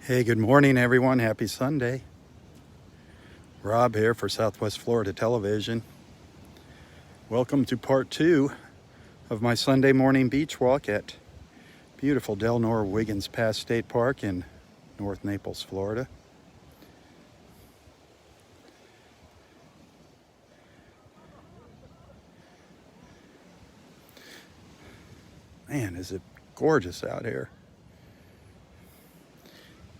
Hey, good morning, everyone. Happy Sunday. Robb here for Southwest Florida Television. Welcome to part 2 of my Sunday morning beach walk at beautiful Delnor-Wiggins Pass State Park in North Naples, Florida. Man, is it gorgeous out here.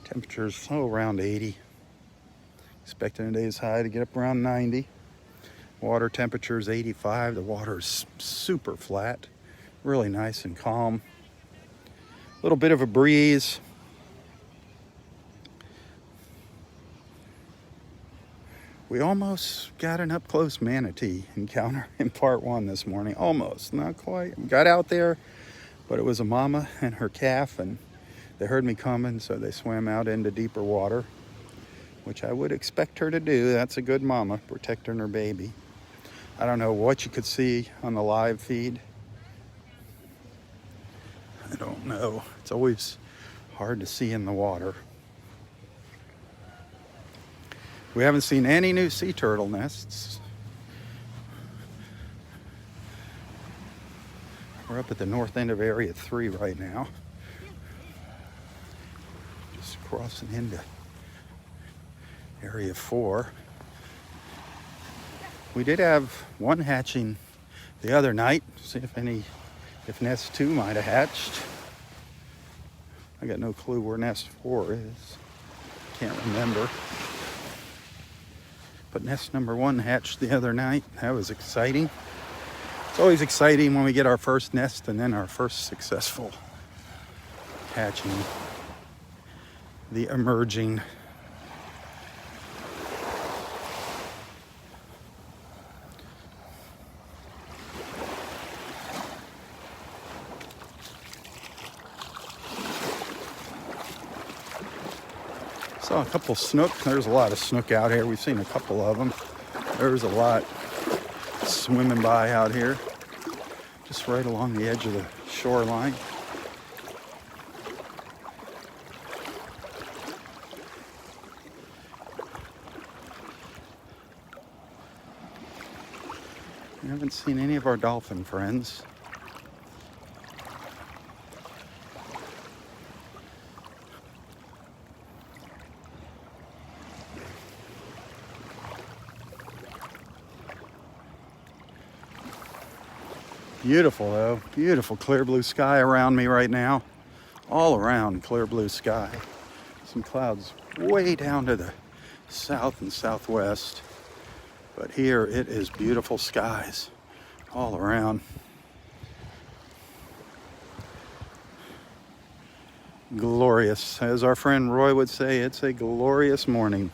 Temperatures around 80. Expecting today's high to get up around 90. Water temperature is 85. The water is super flat. Really nice and calm. A little bit of a breeze. We almost got an up-close manatee encounter in part 1 this morning. Almost, not quite. Got out there, but it was a mama and her calf, and they heard me coming, so they swam out into deeper water, which I would expect her to do. That's a good mama, protecting her baby. I don't know what you could see on the live feed. I don't know. It's always hard to see in the water. We haven't seen any new sea turtle nests. We're up at the north end of Area 3 right now. Just crossing into Area 4. We did have one hatching the other night. See if nest 2 might have hatched. I got no clue where nest 4 is. Can't remember. But nest number 1 hatched the other night. That was exciting. It's always exciting when we get our first nest and then our first successful hatching. The emerging. Saw a couple snook. There's a lot of snook out here. We've seen a couple of them. There's a lot swimming by out here, just right along the edge of the shoreline. We haven't seen any of our dolphin friends. Beautiful though, beautiful clear blue sky around me right now. All around clear blue sky. Some clouds way down to the south and southwest. But here it is beautiful skies all around. Glorious. As our friend Roy would say, it's a glorious morning.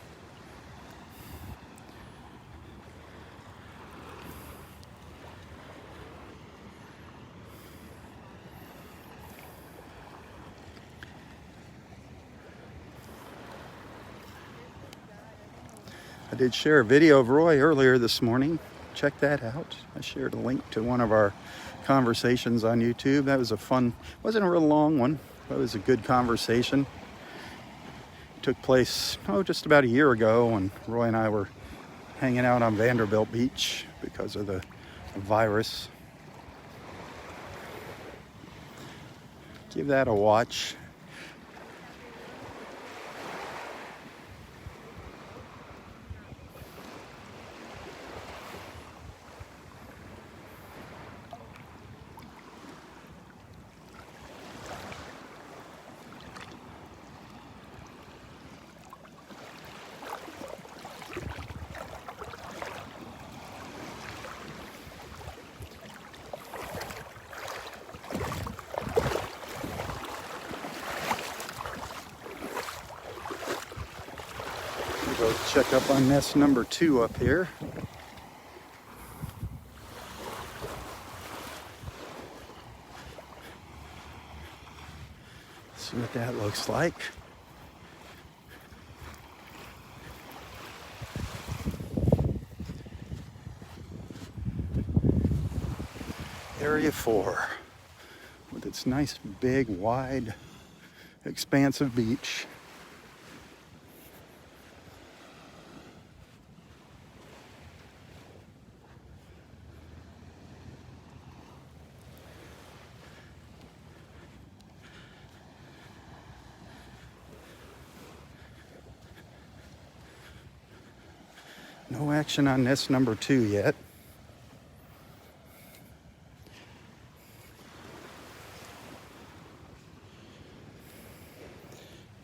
I did share a video of Roy earlier this morning. Check that out. I shared a link to one of our conversations on YouTube. That was a fun, wasn't a real long one, but it was a good conversation. It took place, just about a year ago when Roy and I were hanging out on Vanderbilt Beach because of the virus. Give that a watch. Go check up on nest number 2 up here. See what that looks like. Area 4 with its nice, big, wide, expansive beach. No action on nest number 2 yet.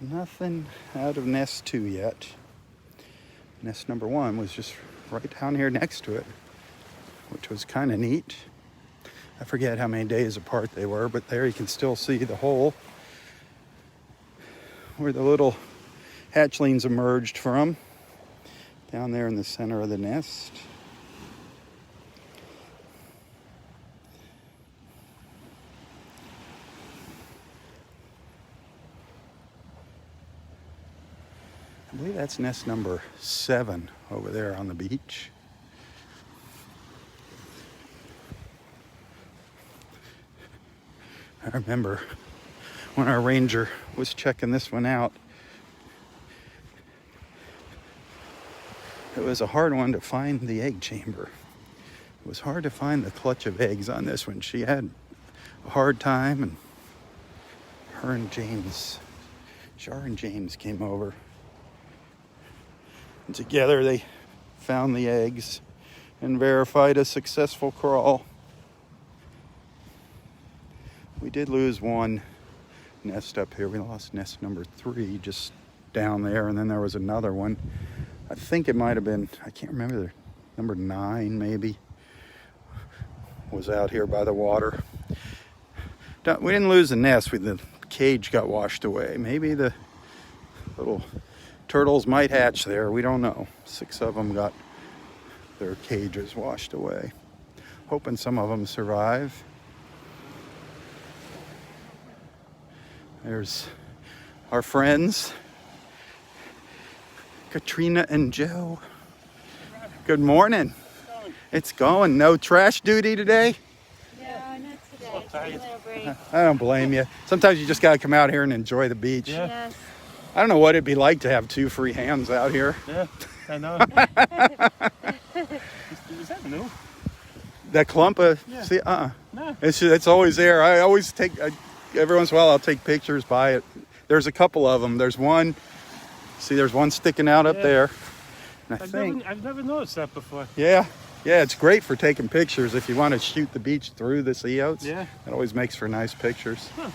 Nothing out of nest 2 yet. Nest number 1 was just right down here next to it, which was kind of neat. I forget how many days apart they were, but there you can still see the hole where the little hatchlings emerged from, down there in the center of the nest. I believe that's nest number 7 over there on the beach. I remember when our ranger was checking this one out, it was a hard one to find the egg chamber. It was hard to find the clutch of eggs on this one. She had a hard time, and her and James, Char and James came over. And together they found the eggs and verified a successful crawl. We did lose one nest up here. We lost nest number 3 just down there, and then there was another one. I think it might have been, I can't remember, number 9 maybe, was out here by the water. We didn't lose the nest, the cage got washed away. Maybe the little turtles might hatch there, we don't know. 6 of them got their cages washed away. Hoping some of them survive. There's our friends, Katrina and Joe. Good morning. It's going. No trash duty today? No, not today. Take a little break. I don't blame you. Sometimes you just got to come out here and enjoy the beach. Yeah. Yes. I don't know what it'd be like to have 2 free hands out here. Yeah, I know. Is that new? That clump of, Yeah. see, No. It's always there. I always take, every once in a while I'll take pictures by it. There's a couple of them. There's one, see there's one sticking out up there. And I've never noticed that before. Yeah, it's great for taking pictures if you want to shoot the beach through the sea oats. Yeah. It always makes for nice pictures. Huh.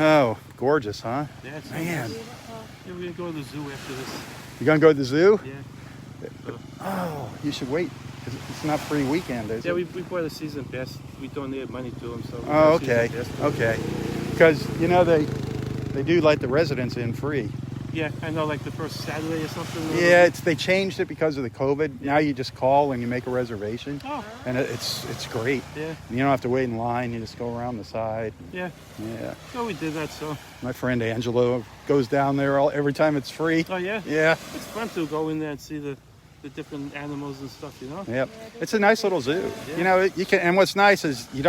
Oh, gorgeous, huh? Yeah, it's Man. Beautiful. Yeah, we're gonna go to the zoo after this. You gonna go to the zoo? Yeah. Oh, you should wait. 'Cause it's not free weekend, is Yeah, it? we bought a season pass. We donated money to them, so. we Oh, got a okay, season pass to it. okay. Because, you know, they do let the residents in free. Yeah, I know, like the first Saturday or something. Yeah, they changed it because of the COVID. Now you just call and you make a reservation. Oh. And it's great. Yeah. You don't have to wait in line. You just go around the side. Yeah. Yeah. So we did that. So. My friend Angelo goes down there every time it's free. Oh yeah. Yeah. It's fun to go in there and see the different animals and stuff. You know. Yep. It's a nice little zoo. Yeah. You know, you can. And what's nice is you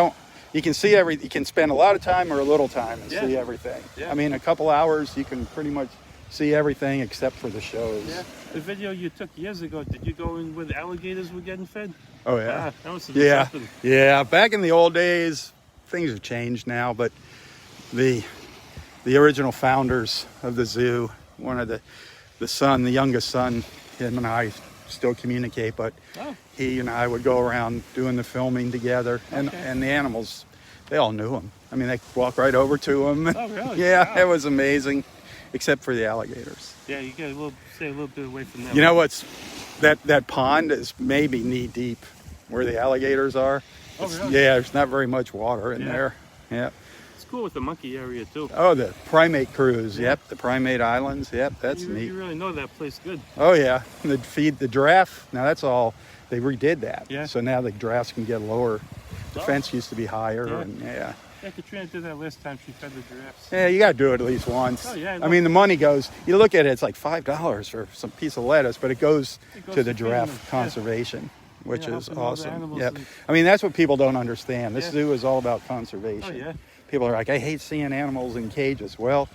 can see you can spend a lot of time or a little time and Yeah. see everything. Yeah. I mean, a couple hours you can pretty much see everything except for the shows. Yeah. The video you took years ago. Did you go in where the alligators were getting fed? Oh yeah. Ah, that was Yeah. something. Yeah. Back in the old days, things have changed now, but the original founders of the zoo, one of the youngest son, him and I still communicate, but Oh. he and I would go around doing the filming together, and the animals, they all knew him. I mean, they could walk right over to him. Oh, really? Yeah, Wow. it was amazing, except for the alligators. Yeah, you got stay a little bit away from them. You know what's that pond is maybe knee deep where the alligators are. Oh, It's- really? Yeah, there's not very much water in Yeah. there. Yeah. It's cool with the monkey area too. Oh, the primate cruise. Yeah. Yep, the primate islands. Yep, that's you neat. really know that place good. Oh yeah, the feed the giraffe. Now that's all. They redid that. Yeah. So now the giraffes can get lower. The Oh. fence used to be higher, Yeah. and yeah. Yeah, Katrina did that last time she fed the giraffes. Yeah, you got to do it at least once. Oh, yeah, I I know. mean, the money goes. You look at it; it's like $5 for some piece of lettuce, but it goes It goes to the to feeding giraffe them, yeah. conservation, which Yeah, is helping all the awesome. animals Yep. and- I mean, that's what people don't understand. This Yeah. zoo is all about Oh conservation. yeah. People are like, I hate seeing animals in cages. Well,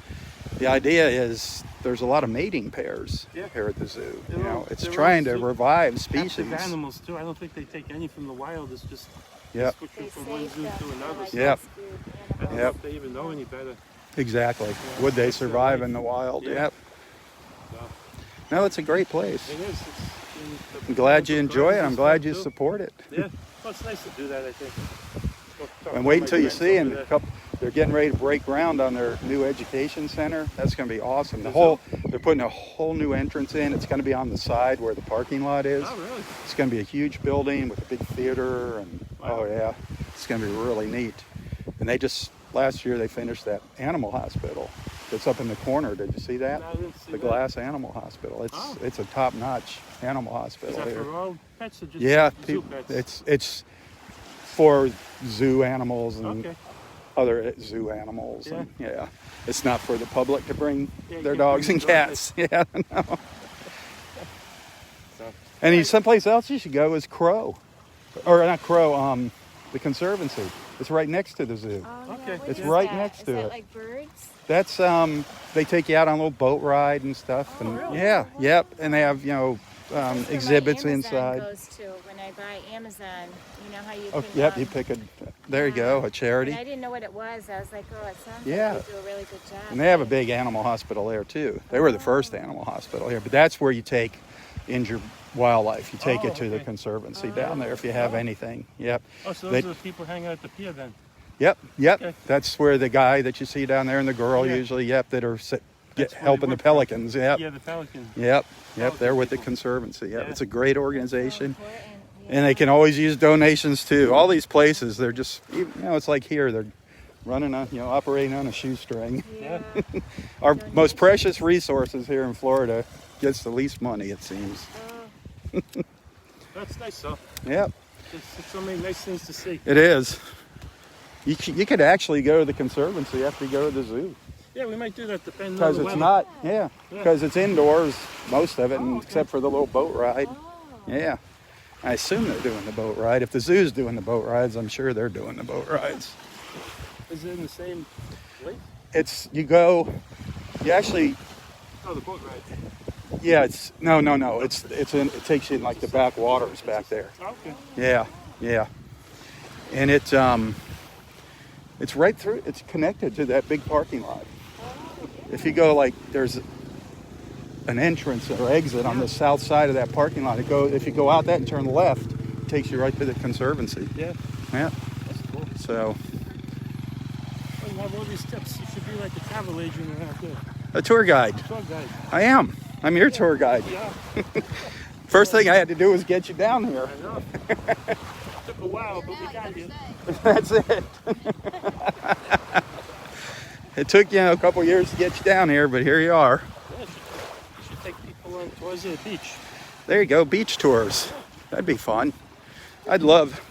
the idea is there's a lot of mating pairs Yeah. here at the zoo. They're You know, all- it's they're trying all to zoo- revive species. Captive animals too. I don't think they take any from the wild. It's just Yep. switching They from one save zoo them to for, another. like, So Yep. rescued I don't animals. know Yep. if they even know any better. Exactly. Would they That's their survive life. in the wild? Yeah. Yep. So, No, it's a great place. it is. It's I'm glad you local enjoy it. gardens I'm and glad stuff, you too. support it. Yeah, well, it's nice to do that, I think. And wait until you see, and they're getting ready to break ground on their new education center. That's going to be awesome. They're putting a whole new entrance in. It's going to be on the side where the parking lot is. Oh, really? It's going to be a huge building with a big theater, and oh yeah, it's going to be really neat. And last year they finished that animal hospital that's up in the corner. Did you see that? No, I didn't see The that. glass animal hospital. It's a top-notch animal Is hospital that here. for all pets or just Yeah, zoo pets? it's for zoo animals and Okay. other zoo animals. Yeah. And, yeah, it's not for the public to bring Yeah, you their can't dogs bring and your dog cats. Yeah, no. So, And someplace else you should go is Crow, or not Crow. The Conservancy. It's right next to the zoo. Oh, Okay. yeah. What It's is right that? next Is to that it. like birds? That's they take you out on a little boat ride and stuff. And really? yeah, yep. And they have That's where exhibits my Amazon inside. goes to when I buy Amazon. You know how you Oh, can. yep. You pick there you go, a And charity. I didn't know what it was. I was like, oh, it sounds Yeah. like they do a really good job. And they have a big animal hospital there too. They were the first animal hospital here, but that's where you take injured wildlife. You take it to the okay. Conservancy down there if you have anything. Yep. oh, so They- those are the people hanging out at the pier then? Yep. Okay. That's where the guy that you see down there and the girl Yeah. usually, that are That's where they helping the work from. pelicans. Yep. Yeah, the pelican. Yep. Pelican They're with the people. Conservancy. Yep. Yeah. It's a great So organization. important. And they can always use donations too. All these places, they're just, it's like here, they're running on, operating on a shoestring. Yeah. Our most precious resources here in Florida gets the least money, it seems. Oh, That's nice, though. Yep, There's so many nice things to see. it is. You could actually go to the Conservancy after you go to the zoo. Yeah, we might do that depending on Because the it's weather. not, Yeah. because it's indoors, most of it, and okay. except for the little boat ride. oh. Yeah. I assume they're doing the boat ride. If the zoo's doing the boat rides, I'm sure they're doing the boat rides. Is it in the same place? You actually, Oh, the boat ride. yeah, no. It takes you in like the back waters back there. Oh, okay. Yeah. And it's right through, it's connected to that big parking lot. If you go there's an entrance or exit on the south side of that parking lot. If you go out that and turn left, it takes you right to the Conservancy. Yeah, Yeah. that's cool. So Well, you have all these tips. You should be like a travel agent around there. a tour guide. Tour guide. I am. I'm your tour guide. Yeah, First thing I had to do was get you down here. I know. Took a while, but we got you. That's it. It took a couple years to get you down here, but here you are. Yeah, you should take people on tours of the beach. There you go, beach tours. That'd be fun. I'd love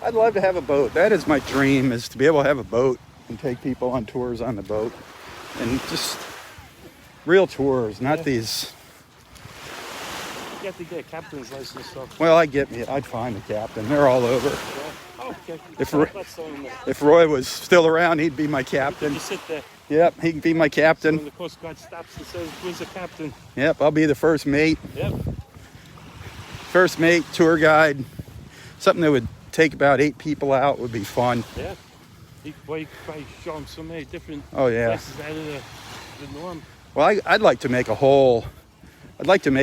to have a boat. That is my dream, is to be able to have a boat and take people on tours on the boat. And just real tours, not these. You have to get a captain's license, so. Well, I'd find a captain. They're all over. Yeah. Oh, okay. If So we're- that's so in there. If Roy was still around, he'd be my captain. You sit there. Yep, he can be my So when captain. the Coast Guard stops and says, "Where's the captain?" Yep, I'll be the first mate. Yep. First mate, tour guide. Something that would take about 8 people out would be fun. Yeah. You could probably show them so many different Oh yeah. places out of the norm. Well, I'd like to make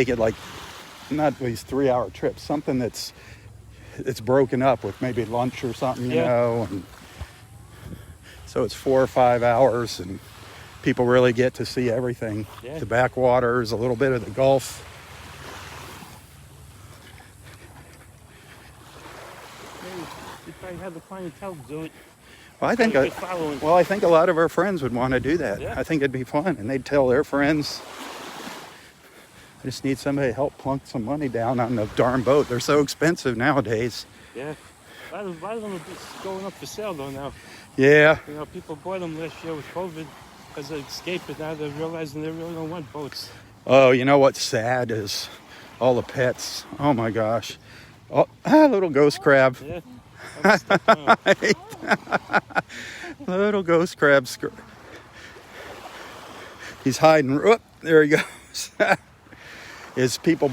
it like not these 3-hour trips, something that's broken up with maybe lunch or something, and so it's 4 or 5 hours and people really get to see everything. Yeah. The backwaters, a little bit of the Gulf. Maybe you probably have the clientele do it. Well, I think Got a good following. I think a lot of our friends would want to do that. Yeah. I think it'd be fun, and they'd tell their friends. I just need somebody to help plunk some money down on the darn boat. They're so expensive nowadays. Yeah. A lot of them are just going up for sale though now. Yeah. You know, people bought them last year with COVID because they escaped it. Now they're realizing they really don't want boats. Oh, you know what's sad is all the pets. Oh my gosh. Oh, little ghost crab. Yeah. I was stuck on 'em. Little ghost crab. He's hiding. Oop, there he goes. Is people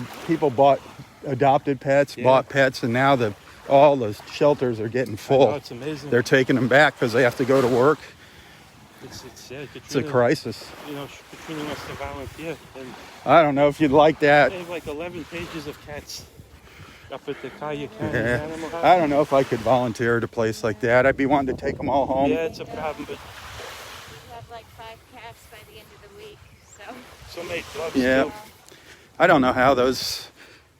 adopted pets, Yeah. bought pets, and now all the shelters are getting Oh, full. it's amazing. They're taking them back because they have to go to work. It's yeah, Katrina, It's a crisis. You know, Katrina wants to volunteer, and I don't know if you'd like that. they have like 11 pages of cats up at the Collier County Yeah. Animal House. I don't know if I could volunteer at a place like that. I'd be wanting to take them all home. Yeah, it's a problem, but We have like 5 cats by the end of the week, so. so many dogs. Yeah. too. I don't know how those,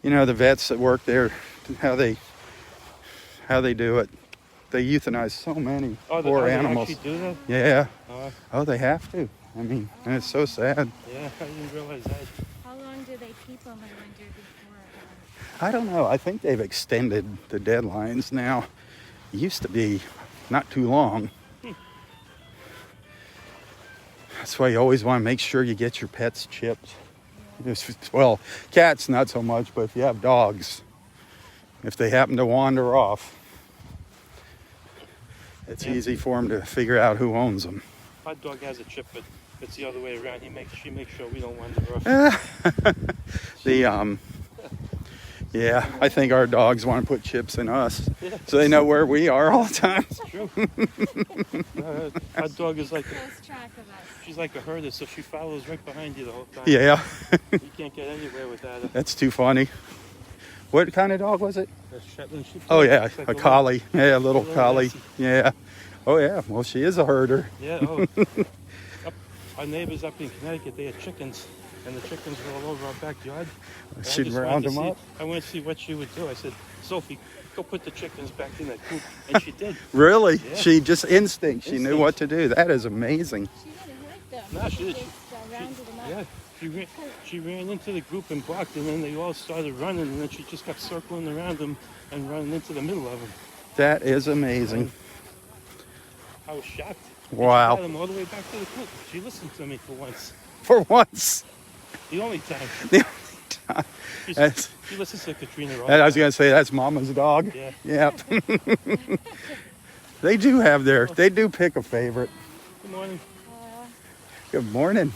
the vets that work there, how they do it. They euthanize so many poor they animals. actually do that? Yeah. Oh, Oh, they have to. I mean, and it's so sad. yeah, I didn't realize that. How long do they keep them in winter before? I don't know. I think they've extended the deadlines now. It used to be not too long. That's why you always want to make sure you get your pets chipped. Well, cats not so much, but if you have dogs, if they happen to wander off, it's easy for them to figure out who owns them. My dog has a chip, but it's the other way around. She makes sure we don't wander off. Yeah, I think our dogs want to put chips in us, Yeah. so they know where we are all the time. It's true. Our dog is like, Lose track of us. she's like a herder, so she follows right behind you the whole time. Yeah, You can't get anywhere without her. that's too funny. What kind of dog was it? That's Shetland Sheepdog. Oh yeah, It's like a collie. Yeah, a little little collie. lassie. Yeah. Oh yeah. Well, she is a herder. Yeah, oh. Our neighbors up in Connecticut, they had chickens, and the chickens were all over our backyard. And I She'd just round wanted to them see- up. I wanted to see what she would do. I said, Sophie, go put the chickens back in that coop. And she did. Really? Yeah. She just instinct. She knew Instinct. what to do. That is amazing. She didn't hurt them. No, she did. just rounded them up. Yeah, she ran into the group and barked, and then they all started running, and then she just kept circling around them and running into the middle of them. That is amazing. I was shocked. Wow. She got them all the way back to the coop. She listened to me for once. For once. The only time. The only time. That's- She listens to Katrina all I the was time. gonna say that's Mama's dog. Yeah. Yep. They do pick a favorite. Good morning. Good morning.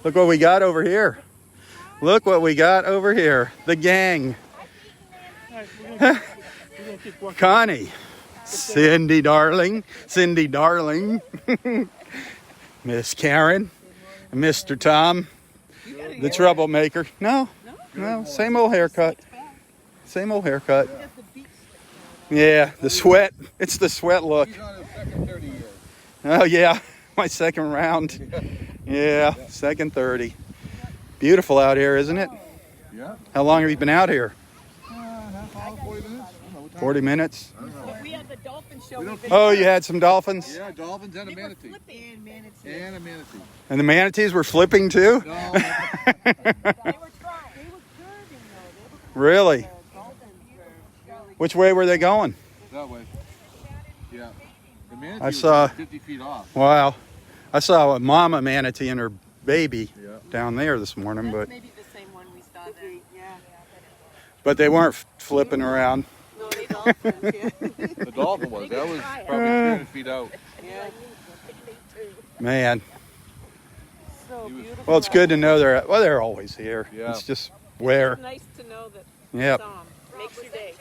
Look what we got over here. Look what we got over here. The gang. All right, we're gonna keep walking. Connie. Cindy darling. Miss Karen. And Mr. Tom. The troublemaker. No. Same old haircut. Same old haircut. Yeah, the sweat. It's the sweat look. He's on his second 30 year. Oh yeah, my second round. Yeah, second 30. Beautiful out here, isn't it? Yeah. How long have you been out here? Half hour, 40 minutes. I don't know what time. 40 minutes. We had the dolphin show. We We've don't- been Oh, you had some dolphins? Yeah, dolphins and a they were manatee. flipping. And manatee. And a manatee. And the manatees were flipping too? No, They were trying. They were curving though. Really? The dolphins were really Which way were they going? that way. Yeah. The manatee I was saw- about 50 feet off. Wow. I saw a mama manatee and her baby Yeah. down there this morning, That's but maybe the same one we saw then. Yeah. they weren't flipping around. No, they dolphins. Yeah. The dolphin was. That was probably 300 feet out. Yeah. Man. So beautiful. Well, it's good to know they're always here. Yeah. It's just where. It's nice to know that. Yep. Saw 'em. Makes your day.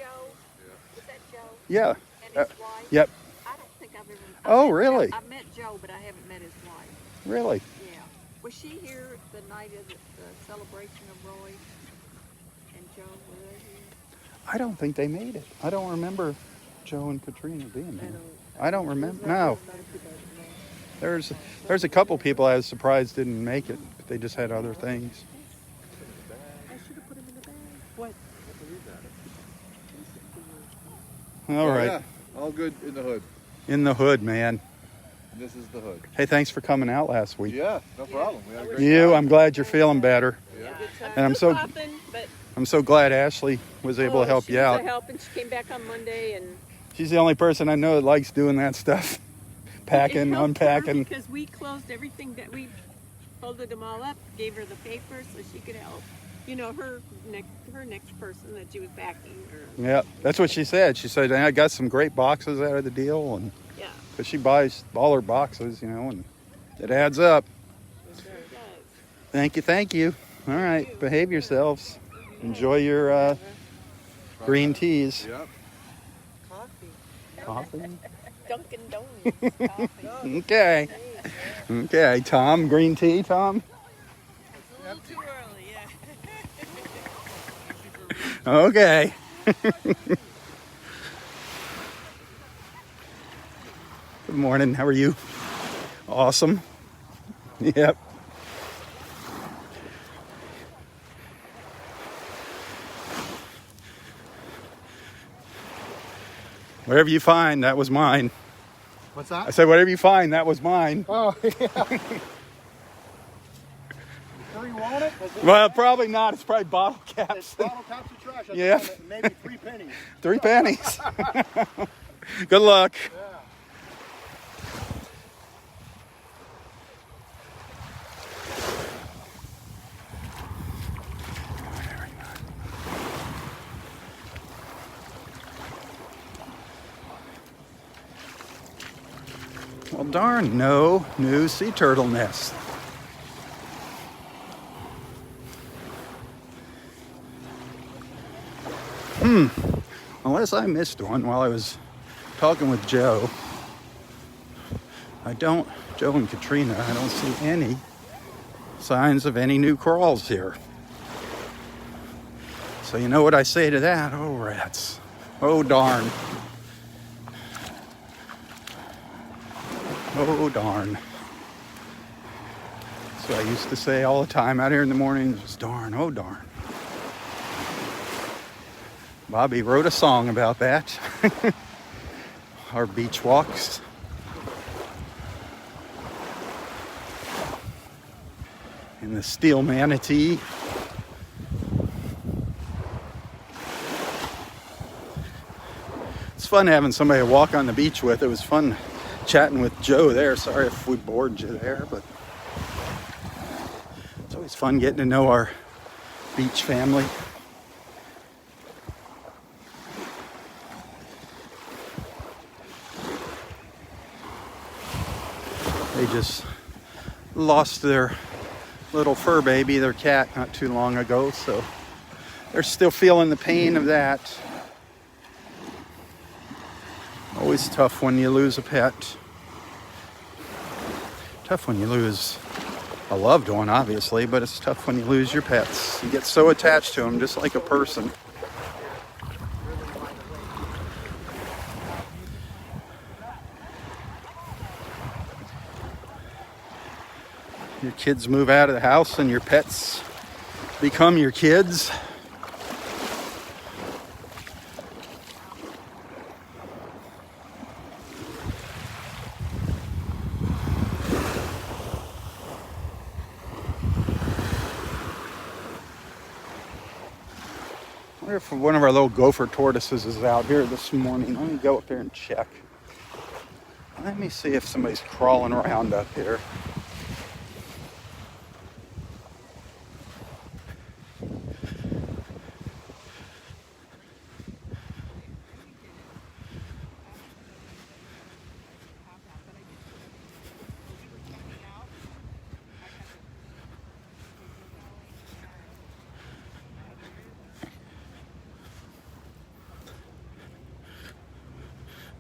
Was that Joe Yeah. and his wife? Yep. I don't think I've ever. Oh, met really? Joe. I've met Joe, but I haven't met his wife. Really? Yeah. Was she here the night of the celebration of Roy and Joe? Were they here? I don't think they made it. I don't remember Joe and Katrina being there. I don't remember. No. There's a couple people I was surprised didn't make it, but they just had other things. I should have put him in the bag. What? All right. Yeah. All good in the hood. In the hood, man. This is the hood. Hey, thanks for coming out last week. Yeah, no problem. We had a great You, I'm glad you're feeling better. And I'm Still so coughing, but I'm so glad Ashley was able to help she you was out. a help, and she came back on Monday and She's the only person I know that likes doing that stuff. Packing, it helped her unpacking. because we closed everything that we folded them all up, gave her the papers so she could help. You know, her next person that she was backing. Or, Yeah, that's what she said. She said, I got some great boxes out of the deal, and yeah, because she buys all her boxes, and it adds up. it does. Thank you. All right, behave yourselves. Enjoy your green teas. Yep. Coffee. Coffee. Dunkin' Donuts. Coffee. Okay. Hey. Okay, Tom, green tea, Tom? A little too early, yeah. Okay. Good morning, how are you? Awesome. Yep. Whatever you find, that was mine. What's I that? said, whatever you find, that was mine. Oh, yeah. Sure you want it? Well, probably not. It's probably bottle caps. Bottle caps of trash. Yeah. Maybe 3 pennies. 3 pennies. Good luck. Well, darn, no new sea turtle nest. Unless I missed one while I was talking with Joe. Joe and Katrina, I don't see any signs of any new crawls here. So you know what I say to that? Oh, rats. Oh, darn. Oh, darn. That's what I used to say all the time out here in the mornings was darn, oh, darn. Bobby wrote a song about that. Our beach walks. And the steel manatee. It's fun having somebody to walk on the beach with. It was fun chatting with Joe there. Sorry if we bored you there, but it's always fun getting to know our beach family. They just lost their little fur baby, their cat, not too long ago, so they're still feeling the pain of that. Always tough when you lose a pet. Tough when you lose a loved one, obviously, but it's tough when you lose your pets. You get so attached to them, just like a person. Your kids move out of the house and your pets become your kids. I wonder if one of our little gopher tortoises is out here this morning. Let me go up there and check. Let me see if somebody's crawling around up here.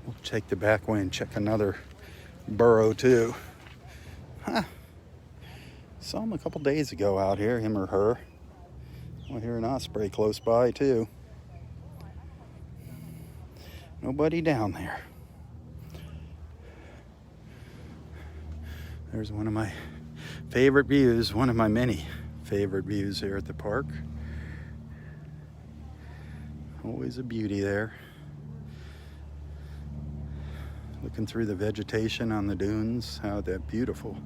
We'll take the back way and check another burrow too. Huh. Saw him a couple days ago out here, him or her. I hear an osprey close by too. Nobody down there. There's one of my favorite views, one of my many favorite views here at the park. Always a beauty there. Looking through the vegetation on the dunes, how that beautiful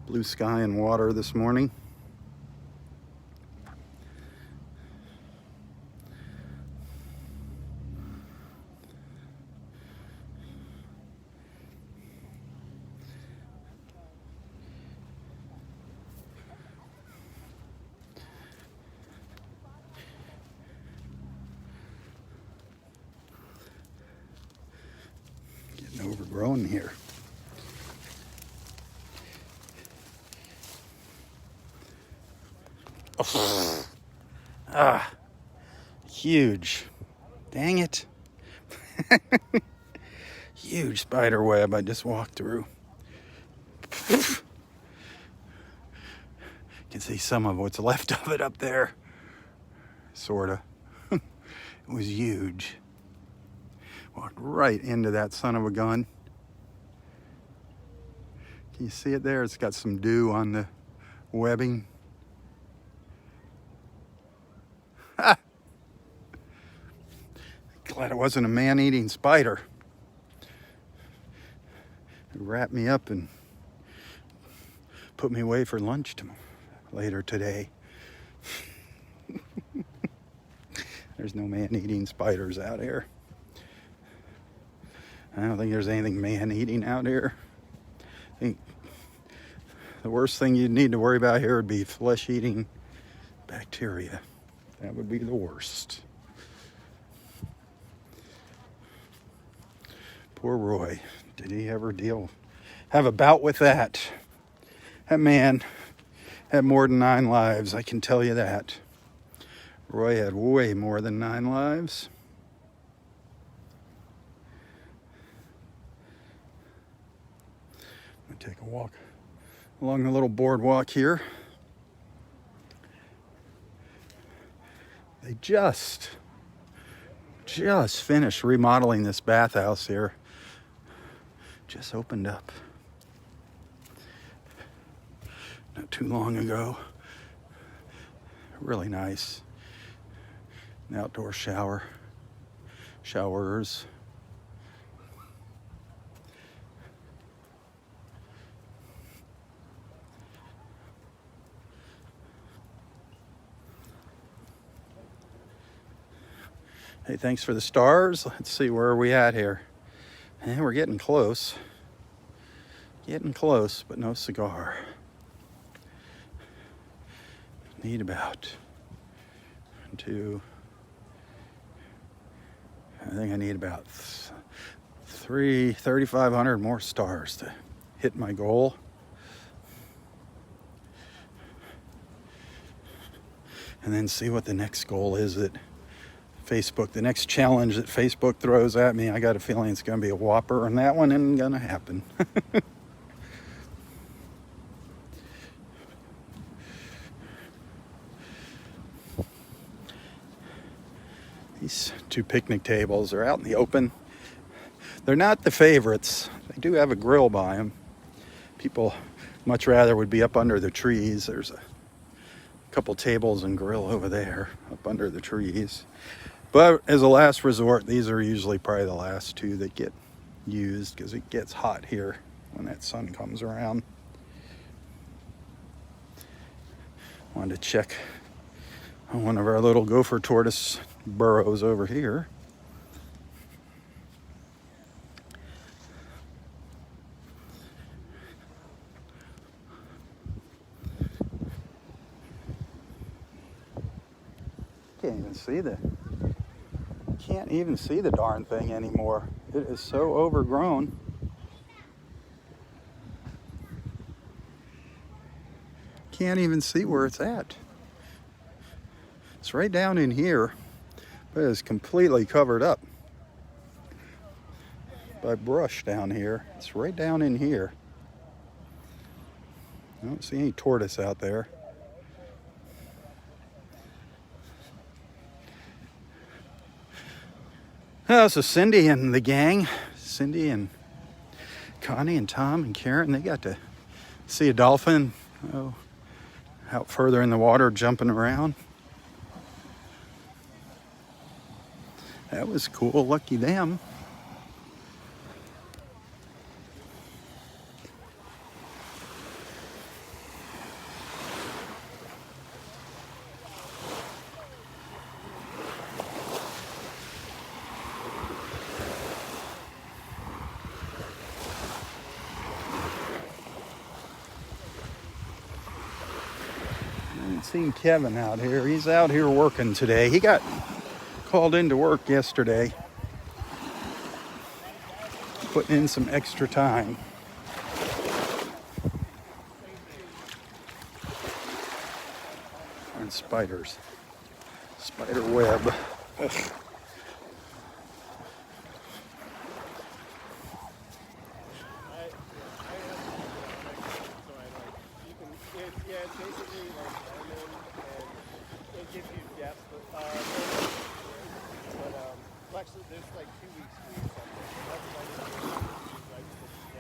blue sky and water this morning. Getting overgrown here. Ah, huge. Dang it. Huge spider web I just walked through. You can see some of what's left of it up there. Sorta. It was huge. Walked right into that son of a gun. Can you see it there? It's got some dew on the webbing. Ha! Glad it wasn't a man-eating spider. It wrapped me up and put me away for lunch later today. There's no man-eating spiders out here. I don't think there's anything man-eating out here. I think the worst thing you'd need to worry about here would be flesh-eating bacteria. That would be the worst. Poor Roy. Did he ever have a bout with that? That man had more than 9 lives, I can tell you that. Roy had way more than 9 lives. I'm gonna take a walk along the little boardwalk here. They just finished remodeling this bathhouse here. Just opened up not too long ago. Really nice. An outdoor showers. Hey, thanks for the stars. Let's see, where are we at here? And we're getting close. Getting close, but no cigar. Need about 2. I think I need about 3,500 more stars to hit my goal. And then see what the next goal is that Facebook, the next challenge that Facebook throws at me. I got a feeling it's going to be a whopper, and that one isn't going to happen. These 2 picnic tables are out in the open. They're not the favorites. They do have a grill by them. People much rather would be up under the trees. There's a couple tables and grill over there, up under the trees. But as a last resort, these are usually probably the last 2 that get used because it gets hot here when that sun comes around. Wanted to check on one of our little gopher tortoise burrows over here. Can't even see the darn thing anymore. It is so overgrown. Can't even see where it's at. It's right down in here, but it's completely covered up by brush down here. It's right down in here. I don't see any tortoise out there. Oh, so Cindy and the gang, Cindy and Connie and Tom and Karen, they got to see a dolphin out further in the water jumping around. That was cool, lucky them. Seen Kevin out here. He's out here working today. He got called into work yesterday, putting in some extra time. And spiders. Spider web. Ugh.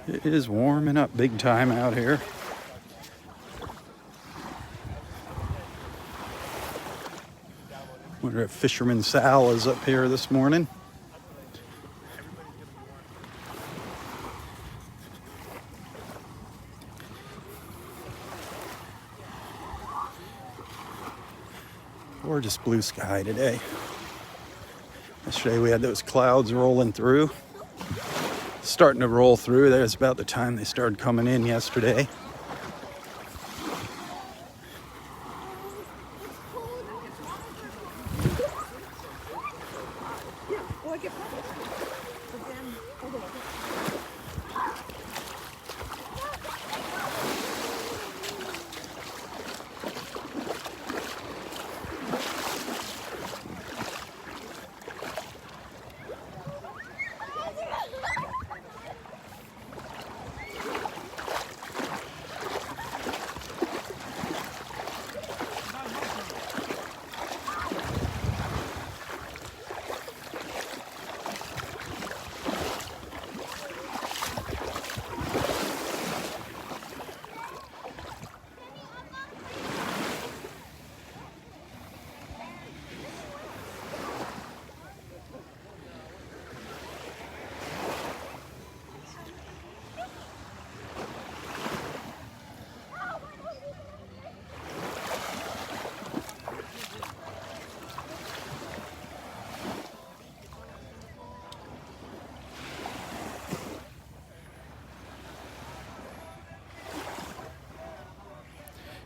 It is warming up big time out here. Wonder if Fisherman Sal is up here this morning. Gorgeous blue sky today. Yesterday we had those clouds rolling through. Starting to roll through. That was about the time they started coming in yesterday.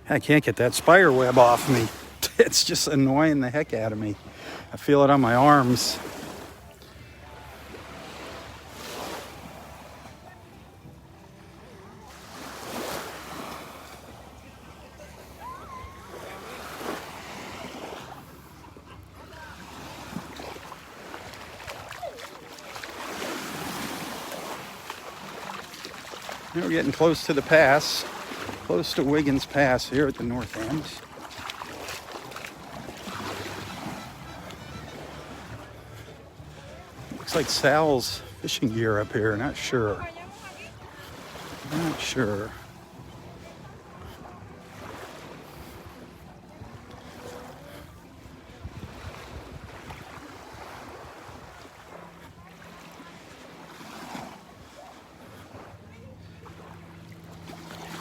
I can't get that spider web off me. It's just annoying the heck out of me. I feel it on my arms. We're getting close to the pass. Close to Wiggins Pass here at the north end. Looks like Sal's fishing gear up here, not sure. Not sure.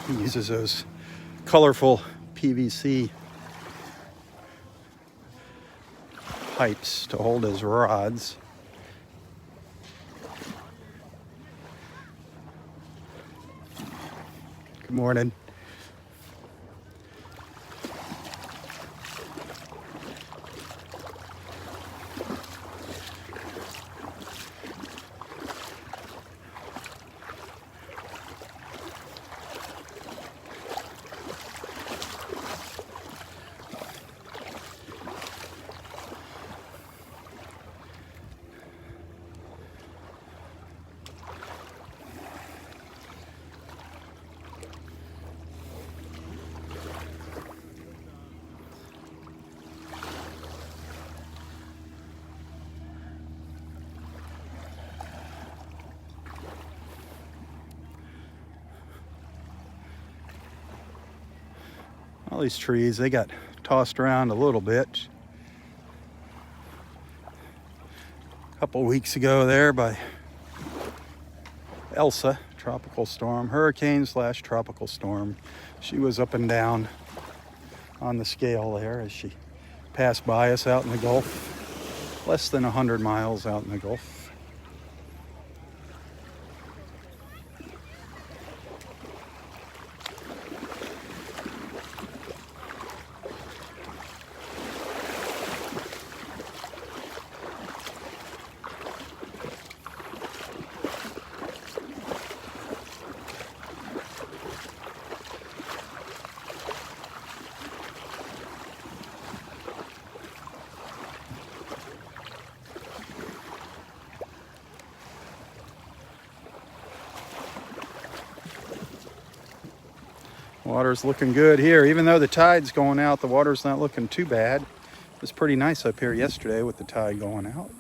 He uses those colorful PVC pipes to hold his rods. Good morning. All these trees, they got tossed around a little bit. A couple weeks ago there by Elsa, tropical storm, hurricane / tropical storm. She was up and down on the scale there as she passed by us out in the Gulf. Less than 100 miles out in the Gulf. Water's looking good here. Even though the tide's going out, the water's not looking too bad. It was pretty nice up here yesterday with the tide going out.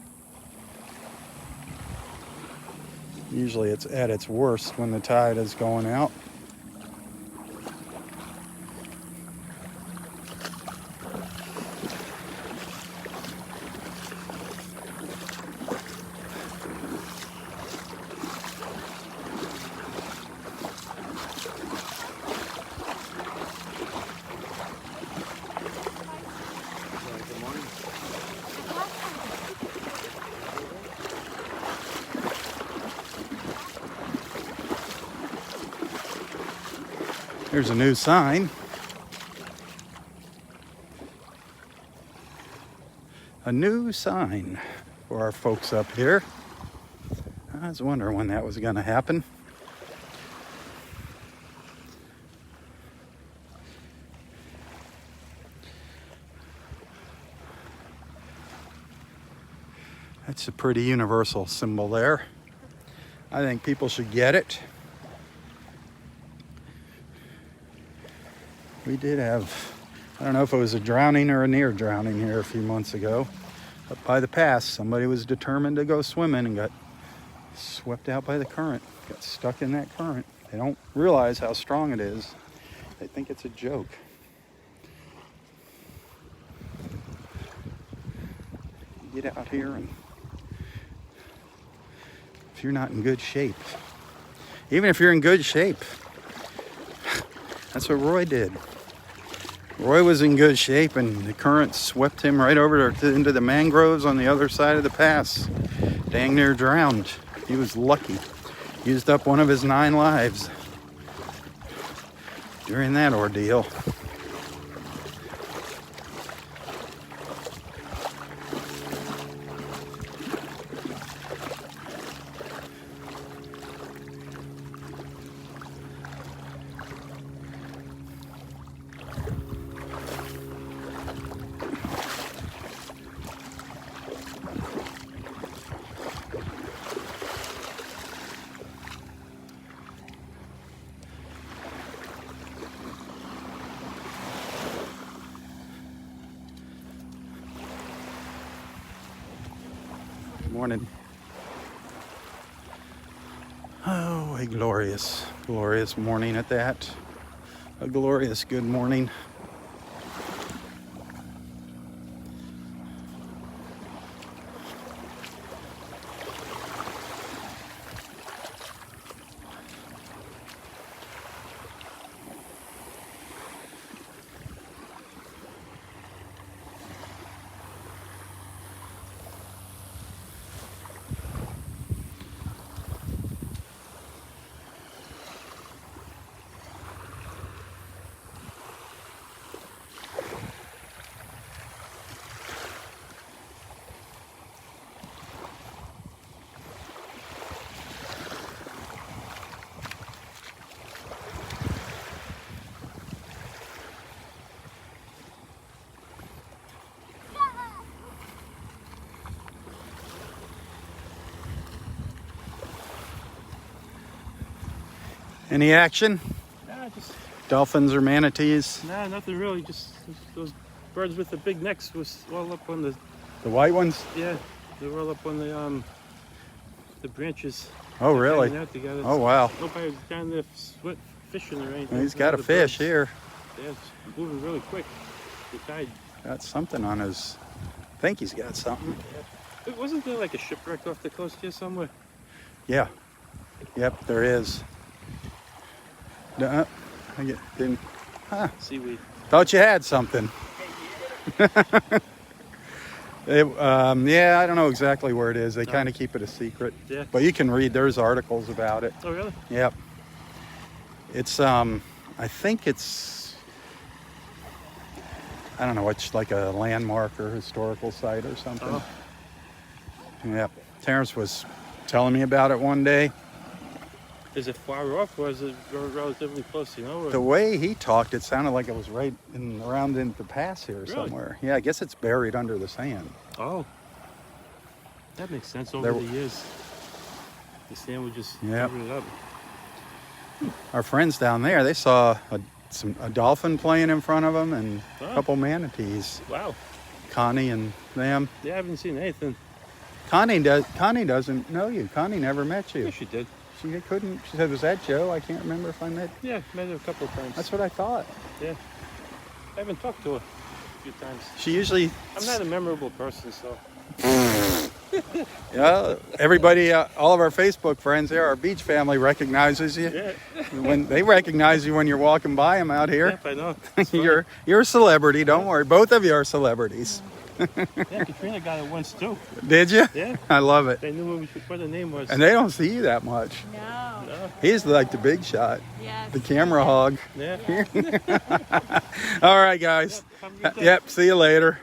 Usually it's at its worst when the tide is going out. There's a new sign. A new sign for our folks up here. I was wondering when that was going to happen. That's a pretty universal symbol there. I think people should get it. We did have, I don't know if it was a drowning or a near drowning here a few months ago. Up by the pass, somebody was determined to go swimming and got swept out by the current. Got stuck in that current. They don't realize how strong it is. They think it's a joke. Get out here, and if you're not in good shape, even if you're in good shape, that's what Roy did. Roy was in good shape, and the current swept him right over into the mangroves on the other side of the pass. Dang near drowned. He was lucky. Used up one of his 9 lives during that ordeal. Morning. Oh, a glorious, glorious morning at that. A glorious good morning. Any action? Nah, just Dolphins or manatees? nothing really. Just those birds with the big necks was all up on the. The white ones? Yeah, they were all up on the branches. Oh, They're really? hanging out together. Oh, wow. Nobody was down there fishing or anything. He's got a The fish birds, here. Yeah, it's moving really quick. The tide. Got something on his... I think he's got something. Wasn't there like a shipwreck off the coast here somewhere? Yeah. Yep, there is. Didn't... Seaweed. Thought you had something. Yeah, I don't know exactly where it is. They kind of keep it a secret. Yeah. But you can read, there's articles about it. Oh, really? Yep. It's, I think it's, I don't know, it's like a landmark or historical site or something. Oh. Yep. Terrence was telling me about it one day. Is it far off or is it relatively close, you know? Or? The way he talked, it sounded like it was right around in the pass here somewhere. Yeah, I guess it's buried under the sand. Oh. That makes sense over the years. The sand would just cover it up. Our friends down there, they saw a dolphin playing in front of them and a couple manatees. Wow. Connie and them. Yeah, I haven't seen anything. Connie doesn't know you. Connie never met you. Yeah, she did. She couldn't. She said, "Was that Joe?" I can't remember if I met. Yeah, met her a couple of times. That's what I thought. Yeah. I haven't talked to her a few times. She usually. I'm not a memorable person, so. Yeah, everybody, all of our Facebook friends here, our beach family recognizes you. Yeah. When they recognize you when you're walking by them out here. Yep, I know. It's funny. You're a celebrity. Don't worry. Both of you are celebrities. Yeah, Katrina got it once too. Did you? Yeah. I love it. They knew what the name was. And they don't see you that much. No. No. He's like the big shot, Yes. the camera hog. Yeah. All right, guys. Have a good day. Yep. See you later.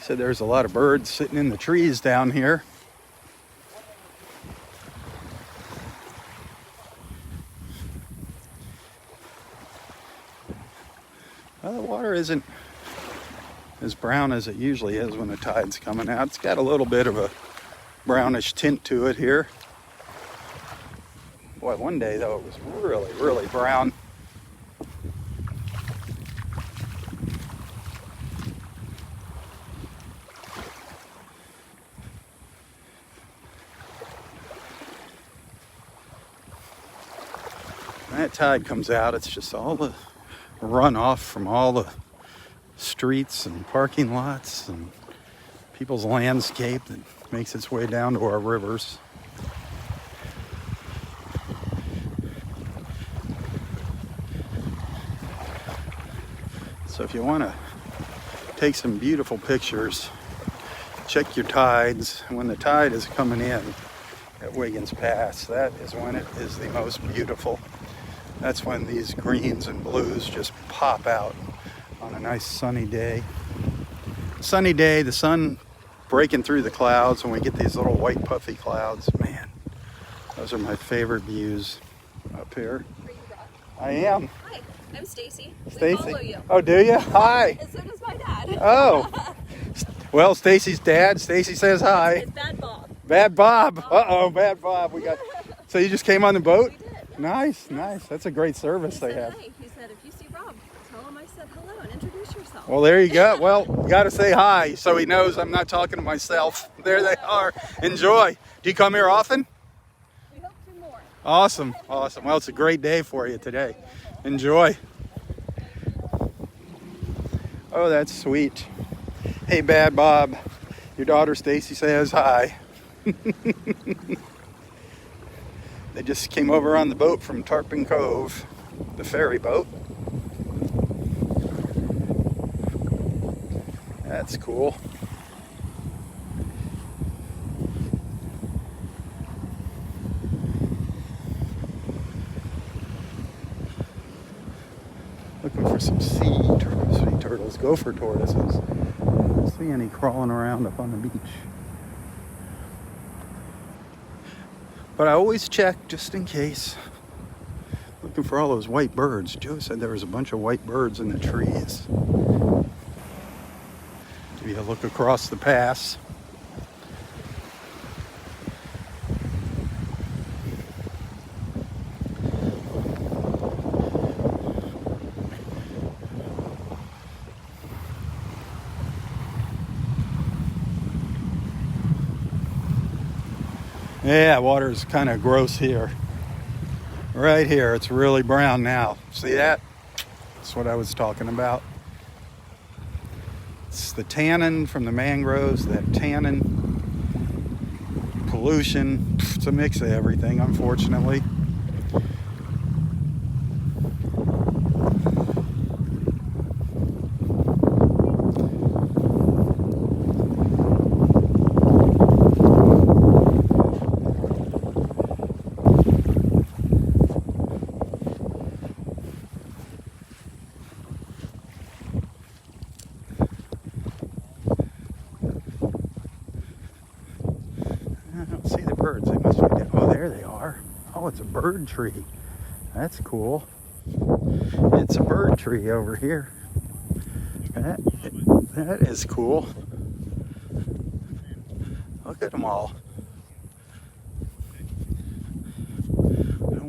Said there's a lot of birds sitting in the trees down here. Well, the water isn't as brown as it usually is when the tide's coming out. It's got a little bit of a brownish tint to it here. Boy, one day though it was really, really brown. When that tide comes out, it's just all the runoff from all the streets and parking lots and people's landscape that makes its way down to our rivers. So if you want to take some beautiful pictures, check your tides. When the tide is coming in at Wiggins Pass, that is when it is the most beautiful. That's when these greens and blues just pop out on a nice sunny day. Sunny day, the sun breaking through the clouds, and we get these little white puffy clouds. Man, those are my favorite views up here. Are you Rob? I am. Hi, I'm Stacy. We Stacy. follow you. Oh, do you? Hi. And so does my dad. Oh. Well, Stacy's dad. Stacy says hi. It's Bad Bob. Bad Bob. Uh-oh, Bad Bob. We got. So you just came on the boat? We did. Nice, nice. That's a great service they have. Hi. He said, if you see Rob, tell him I said hello and introduce yourself. Well, there you go. Well, you got to say hi so he knows I'm not talking to myself. There they are. Enjoy. Do you come here often? We hope to more. Awesome, awesome. Well, it's a great day for you today. Enjoy. Oh, that's sweet. Hey, Bad Bob. Your daughter Stacy says hi. They just came over on the boat from Tarpon Cove, the ferry boat. That's cool. Looking for some sea turtles, gopher tortoises. Don't see any crawling around up on the beach. But I always check just in case. Looking for all those white birds. Joe said there was a bunch of white birds in the trees. Give you a look across the pass. Yeah, water's kind of gross here. Right here, it's really brown now. See that? That's what I was talking about. It's the tannin from the mangroves, that tannin, pollution. It's a mix of everything, unfortunately. I don't see the birds. They must be down. Oh, there they are. Oh, it's a bird tree. That's cool. It's a bird tree over here. That is cool. Look at them all.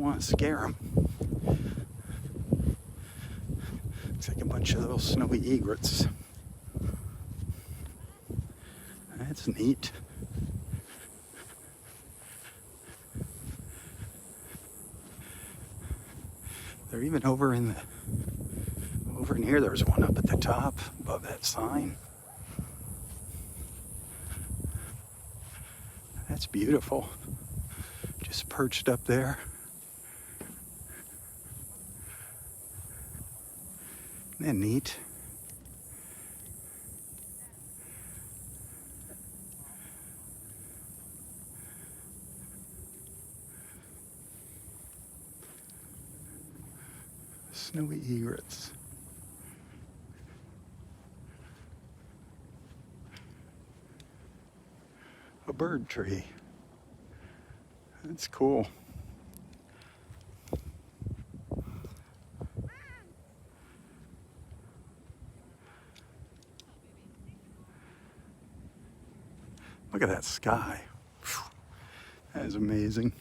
want to scare them. Looks like a bunch of little snowy egrets. That's neat. They're even over in here. There's one up at the top above that sign. That's beautiful. Just perched up there. Isn't that neat? Snowy egrets. A bird tree. That's cool. Look at that sky. Whew. That is amazing.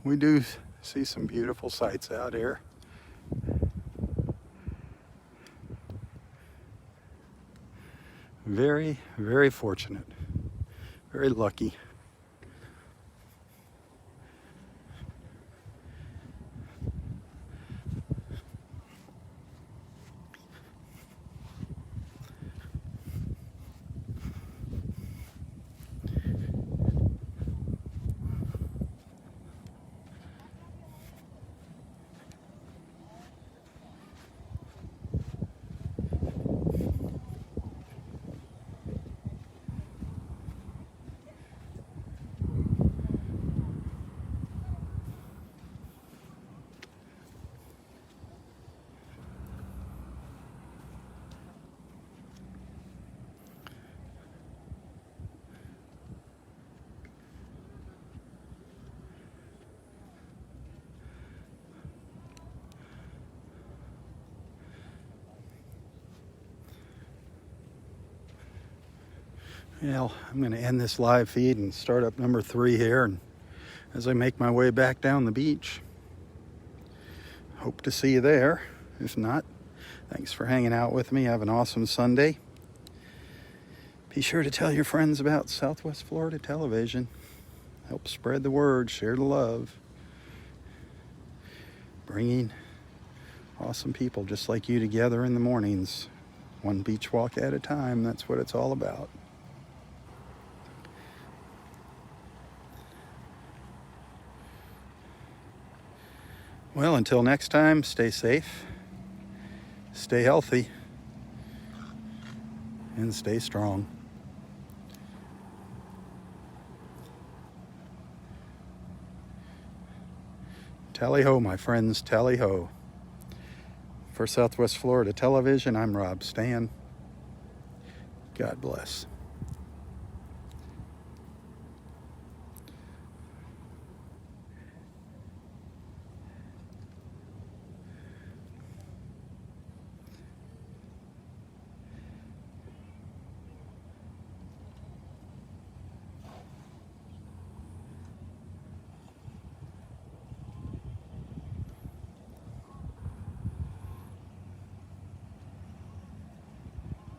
We do see some beautiful sights out here. Very, very fortunate. Very lucky. Well, I'm going to end this live feed and start up number 3 here, and as I make my way back down the beach. Hope to see you there. If not, thanks for hanging out with me. Have an awesome Sunday. Be sure to tell your friends about Southwest Florida Television. Help spread the word, share the love. Bringing awesome people just like you together in the mornings. One beach walk at a time. That's what it's all about. Well, until next time, stay safe, stay healthy, and stay strong. Tally ho, my friends, tally ho. For Southwest Florida Television, I'm Robb Stan. God bless.